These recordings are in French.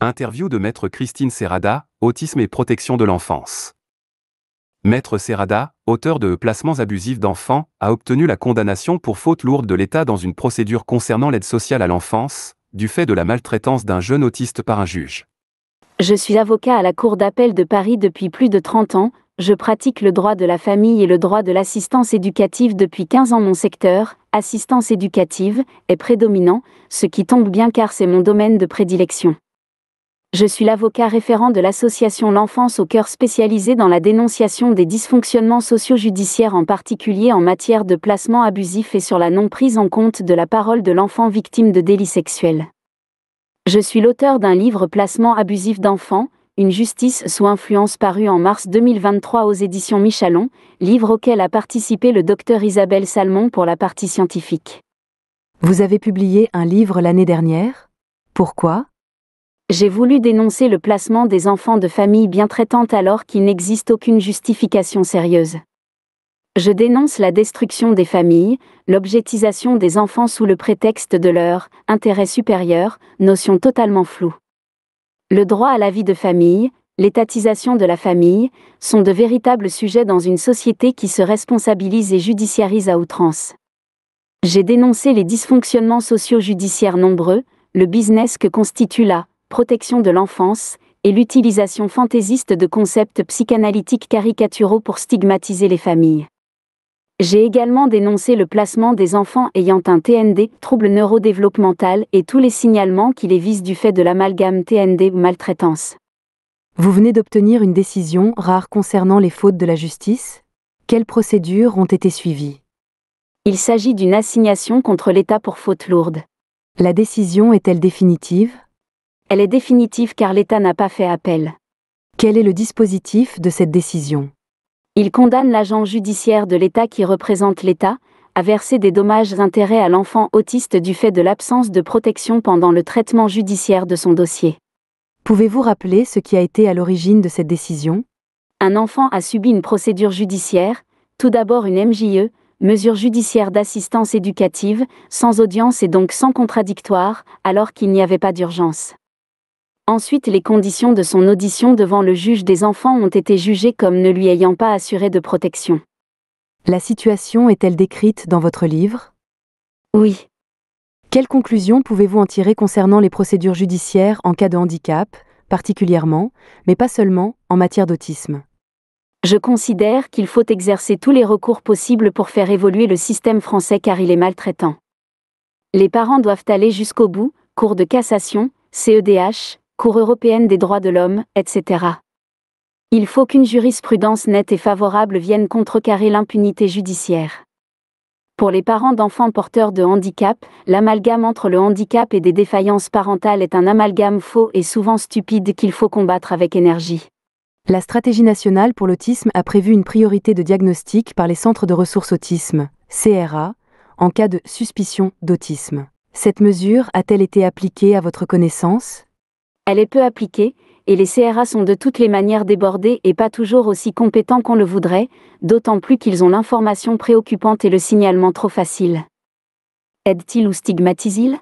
Interview de Maître Christine Serrada, Autisme et protection de l'enfance. Maître Serrada, auteur de Placements abusifs d'enfants, a obtenu la condamnation pour faute lourde de l'État dans une procédure concernant l'aide sociale à l'enfance, du fait de la maltraitance d'un jeune autiste par un juge. Je suis avocat à la Cour d'appel de Paris depuis plus de 30 ans, je pratique le droit de la famille et le droit de l'assistance éducative depuis 15 ans. Mon secteur, assistance éducative, est prédominant, ce qui tombe bien car c'est mon domaine de prédilection. Je suis l'avocat référent de l'association L'Enfance au cœur spécialisée dans la dénonciation des dysfonctionnements socio-judiciaires en particulier en matière de placement abusif et sur la non-prise en compte de la parole de l'enfant victime de délits sexuels. Je suis l'auteur d'un livre Placement abusif d'enfants, une justice sous influence paru en mars 2023 aux éditions Michalon, livre auquel a participé le Dr Isabelle Salmon pour la partie scientifique. Vous avez publié un livre l'année dernière ? Pourquoi ? J'ai voulu dénoncer le placement des enfants de familles bien traitantes alors qu'il n'existe aucune justification sérieuse. Je dénonce la destruction des familles, l'objectisation des enfants sous le prétexte de leur « intérêt supérieur », notion totalement floue. Le droit à la vie de famille, l'étatisation de la famille, sont de véritables sujets dans une société qui se responsabilise et judiciarise à outrance. J'ai dénoncé les dysfonctionnements socio-judiciaires nombreux, le business que constitue la protection de l'enfance, et l'utilisation fantaisiste de concepts psychanalytiques caricaturaux pour stigmatiser les familles. J'ai également dénoncé le placement des enfants ayant un TND, trouble neurodéveloppemental, et tous les signalements qui les visent du fait de l'amalgame TND ou maltraitance. Vous venez d'obtenir une décision rare concernant les fautes de la justice ? Quelles procédures ont été suivies ? Il s'agit d'une assignation contre l'État pour faute lourde. La décision est-elle définitive ? Elle est définitive car l'État n'a pas fait appel. Quel est le dispositif de cette décision ? Il condamne l'agent judiciaire de l'État qui représente l'État à verser des dommages-intérêts à l'enfant autiste du fait de l'absence de protection pendant le traitement judiciaire de son dossier. Pouvez-vous rappeler ce qui a été à l'origine de cette décision ? Un enfant a subi une procédure judiciaire, tout d'abord une MJE, mesure judiciaire d'assistance éducative, sans audience et donc sans contradictoire, alors qu'il n'y avait pas d'urgence. Ensuite, les conditions de son audition devant le juge des enfants ont été jugées comme ne lui ayant pas assuré de protection. La situation est-elle décrite dans votre livre ? Oui. Quelles conclusions pouvez-vous en tirer concernant les procédures judiciaires en cas de handicap, particulièrement, mais pas seulement, en matière d'autisme ? Je considère qu'il faut exercer tous les recours possibles pour faire évoluer le système français car il est maltraitant. Les parents doivent aller jusqu'au bout, Cour de cassation, CEDH, Cour européenne des droits de l'homme, etc. Il faut qu'une jurisprudence nette et favorable vienne contrecarrer l'impunité judiciaire. Pour les parents d'enfants porteurs de handicap, l'amalgame entre le handicap et des défaillances parentales est un amalgame faux et souvent stupide qu'il faut combattre avec énergie. La stratégie nationale pour l'autisme a prévu une priorité de diagnostic par les centres de ressources autisme, CRA, en cas de suspicion d'autisme. Cette mesure a-t-elle été appliquée à votre connaissance ? Elle est peu appliquée, et les CRA sont de toutes les manières débordés et pas toujours aussi compétents qu'on le voudrait, d'autant plus qu'ils ont l'information préoccupante et le signalement trop facile. Aident-ils ou stigmatisent-ils ?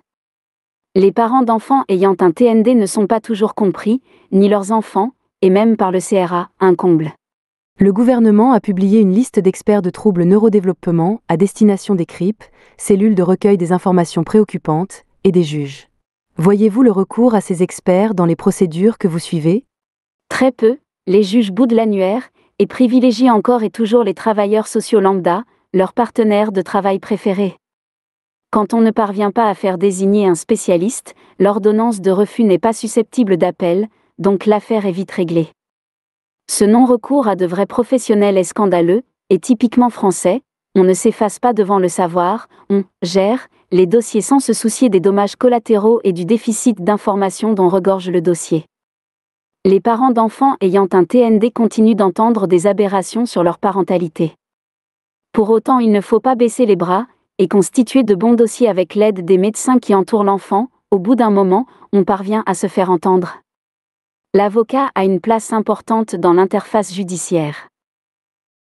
Les parents d'enfants ayant un TND ne sont pas toujours compris, ni leurs enfants, et même par le CRA, un comble. Le gouvernement a publié une liste d'experts de troubles neurodéveloppement à destination des CRIP, cellules de recueil des informations préoccupantes, et des juges. Voyez-vous le recours à ces experts dans les procédures que vous suivez ? Très peu, les juges boudent l'annuaire, et privilégient encore et toujours les travailleurs sociaux lambda, leurs partenaires de travail préférés. Quand on ne parvient pas à faire désigner un spécialiste, l'ordonnance de refus n'est pas susceptible d'appel, donc l'affaire est vite réglée. Ce non-recours à de vrais professionnels est scandaleux, et typiquement français, on ne s'efface pas devant le savoir, on gère les dossiers sans se soucier des dommages collatéraux et du déficit d'information dont regorge le dossier. Les parents d'enfants ayant un TND continuent d'entendre des aberrations sur leur parentalité. Pour autant, il ne faut pas baisser les bras, et constituer de bons dossiers avec l'aide des médecins qui entourent l'enfant, au bout d'un moment, on parvient à se faire entendre. L'avocat a une place importante dans l'interface judiciaire.